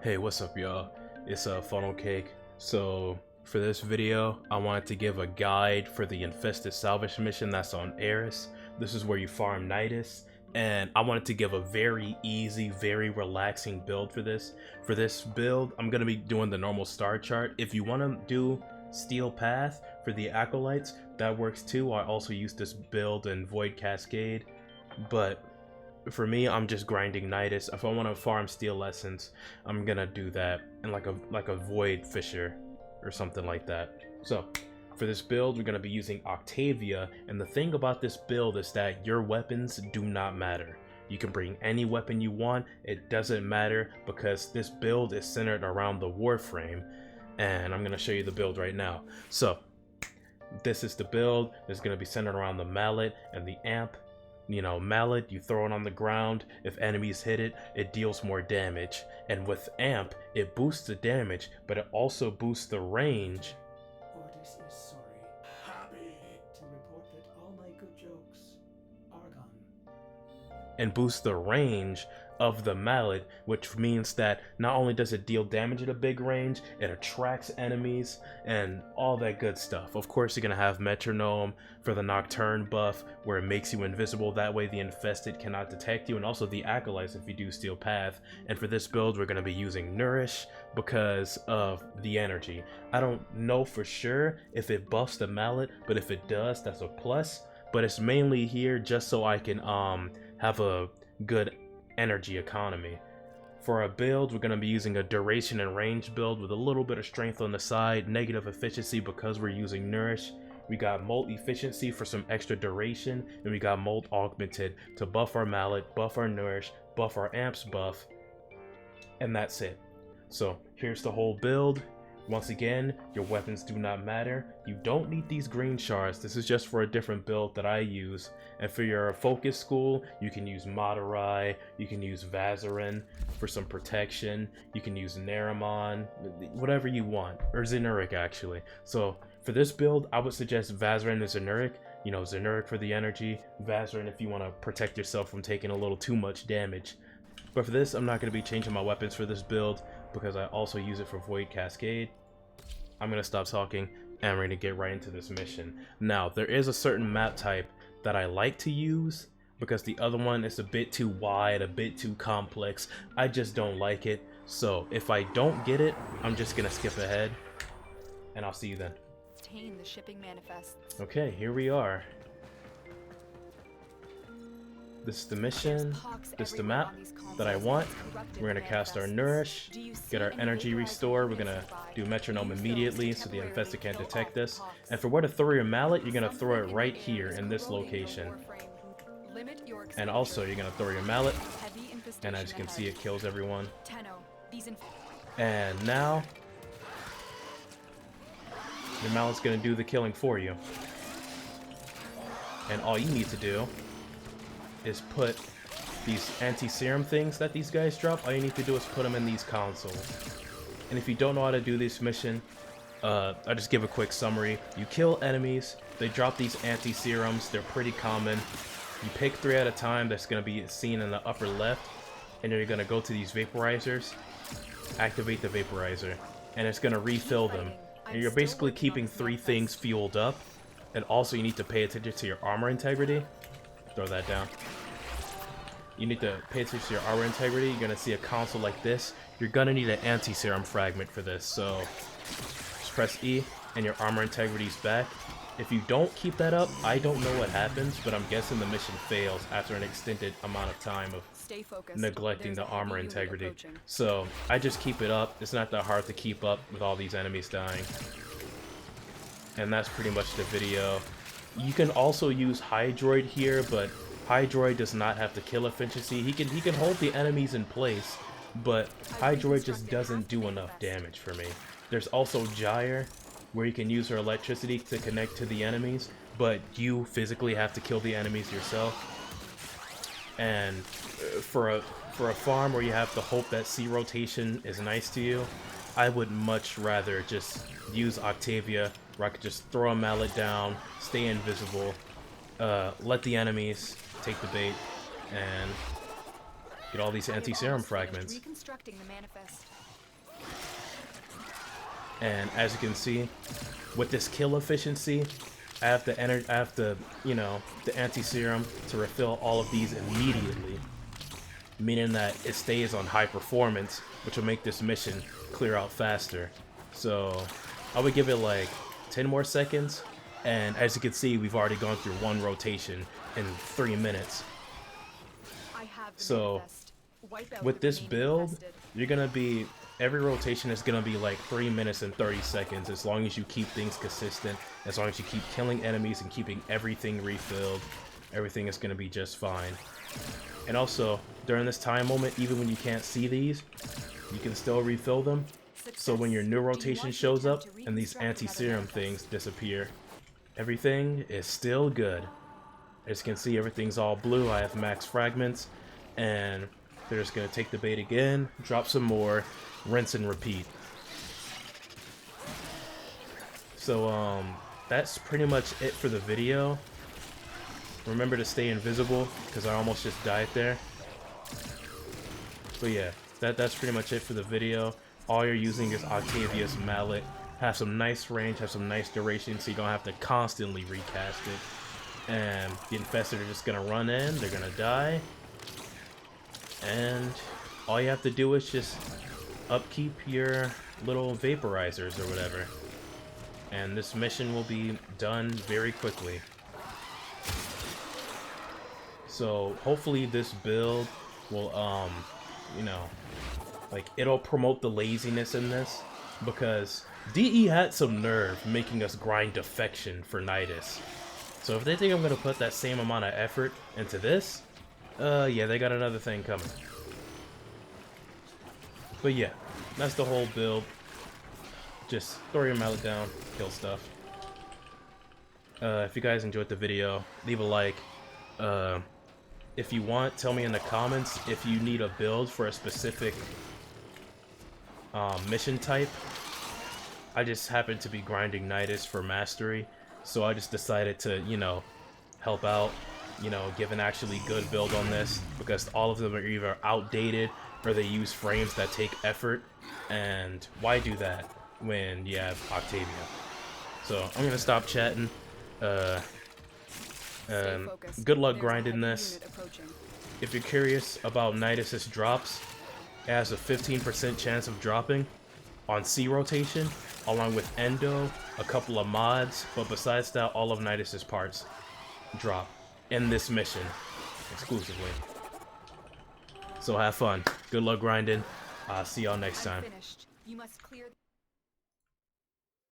Hey, what's up, y'all? It's Funnel Cake. So for this video, I wanted to give a guide for the Infested Salvage mission that's on Eris. This is where you farm NIDUS, and I wanted to give a very easy, very relaxing build for this. For this build, I'm gonna be doing the normal star chart. If you want to do Steel Path for the Acolytes, that works too. I also use this build in Void Cascade, but for me, I'm just grinding NIDUS. If I want to farm Steel Essence, I'm gonna do that in like a Void Fisher or something like that. So for this build, we're gonna be using Octavia, and the thing about this build is that your weapons do not matter. You can bring any weapon you want, it doesn't matter, because this build is centered around the Warframe, and I'm gonna show you the build right now. So this is the build. It's gonna be centered around the mallet and the amp. You know, mallet, you throw it on the ground. If enemies hit it, it deals more damage. And with amp, it boosts the damage, but it also boosts the range. Ordis is sorry. Happy to report that all my good jokes are gone. And boosts the range of the mallet, which means that not only does it deal damage at a big range, it attracts enemies and all that good stuff. Of course, you're gonna have metronome for the nocturne buff, where it makes you invisible, that way the infested cannot detect you, and also the acolytes if you do Steel Path. And for this build, we're gonna be using nourish because of the energy. I don't know for sure if it buffs the mallet, but if it does, that's a plus. But it's mainly here just so I can have a good energy economy. For our build, we're going to be using a duration and range build with a little bit of strength on the side, negative efficiency because we're using nourish. We got molt efficiency for some extra duration, and we got molt augmented to buff our mallet, buff our nourish, buff our amps buff, and that's it. So here's the whole build. Once again, your weapons do not matter. You don't need these green shards. This is just for a different build that I use. And for your focus school, you can use Madurai, you can use Vazarin for some protection, you can use Naramon, whatever you want, or Zenuric actually. So for this build, I would suggest Vazarin and Zenuric. You know, Zenuric for the energy, Vazarin if you want to protect yourself from taking a little too much damage. But for this, I'm not going to be changing my weapons for this build because I also use it for Void Cascade. I'm going to stop talking and we're going to get right into this mission. Now, there is a certain map type that I like to use because the other one is a bit too wide, a bit too complex. I just don't like it. So if I don't get it, I'm just going to skip ahead and I'll see you then. Obtain the shipping manifests. Okay, here we are. This is the mission, this is the map that I want. We're gonna cast our Nourish, get our energy restore. We're gonna do Metronome immediately so the infested can't detect us. And for where to throw your mallet, you're gonna throw it right here in this location. And also you're gonna throw your mallet, and as you can see it kills everyone. And now, your mallet's gonna do the killing for you. And all you need to do is put these anti-serum things that these guys drop. All you need to do is put them in these consoles. And if you don't know how to do this mission, I'll just give a quick summary. You kill enemies, they drop these anti-serums, they're pretty common. You pick 3 at a time that's going to be seen in the upper left, and then you're going to go to these vaporizers, activate the vaporizer, and it's going to refill them. And you're basically keeping 3 things fueled up, and also you need to pay attention to your armor integrity. Throw that down. You need to pay attention to your armor integrity. You're gonna see a console like this. You're gonna need an anti-serum fragment for this, so just press E and your armor integrity's back. If you don't keep that up, I don't know what happens, but I'm guessing the mission fails after an extended amount of time of neglecting the armor integrity. So I just keep it up. It's not that hard to keep up with all these enemies dying. And that's pretty much the video. You can also use Hydroid here, but Hydroid does not have the kill efficiency. He can hold the enemies in place, but Hydroid just doesn't do enough damage for me. There's also Gyre, where you can use her electricity to connect to the enemies, but you physically have to kill the enemies yourself. And for a farm where you have to hope that C rotation is nice to you, I would much rather just use Octavia, where I could just throw a mallet down, stay invisible, let the enemies take the bait, and get all these anti-serum fragments. Reconstructing the manifest. And as you can see, with this kill efficiency, I have the anti-serum to refill all of these immediately, meaning that it stays on high performance, which will make this mission clear out faster. So I would give it like 10 more seconds, and as you can see, we've already gone through one rotation in 3 minutes. I have the So manifest. Wipe out with the this remaining build, infested. you're gonna be, every rotation is gonna be like 3 minutes and 30 seconds, as long as you keep things consistent, as long as you keep killing enemies and keeping everything refilled, everything is gonna be just fine. And also, during this time moment, even when you can't see these, you can still refill them. So when your new rotation shows up and these anti-serum things disappear, everything is still good. As you can see, everything's all blue. I have max fragments, and they're just gonna take the bait again, drop some more, rinse and repeat. So that's pretty much it for the video. Remember to stay invisible, because I almost just died there. But yeah, that's pretty much it for the video. All you're using is Octavia's mallet. Have some nice range, have some nice duration, so you don't have to constantly recast it. And the infested are just gonna run in, they're gonna die. And all you have to do is just upkeep your little vaporizers or whatever. And this mission will be done very quickly. So hopefully this build will, it'll promote the laziness in this, because DE had some nerve making us grind defection for NIDUS. So if they think I'm gonna put that same amount of effort into this, yeah, they got another thing coming. But yeah, that's the whole build. Just throw your mallet down, kill stuff. If you guys enjoyed the video, leave a like. If you want, tell me in the comments if you need a build for a specific mission type. I just happen to be grinding NIDUS for mastery, so I just decided to, help out, give an actually good build on this, because all of them are either outdated or they use frames that take effort, and why do that when you have Octavia? So I'm gonna stop chatting. Good luck grinding this. If you're curious about NIDUS's drops, it has a 15% chance of dropping on C rotation, along with Endo, a couple of mods, but besides that, all of NIDUS's parts drop in this mission exclusively. So have fun. Good luck grinding. See y'all next time. Finished. You must clear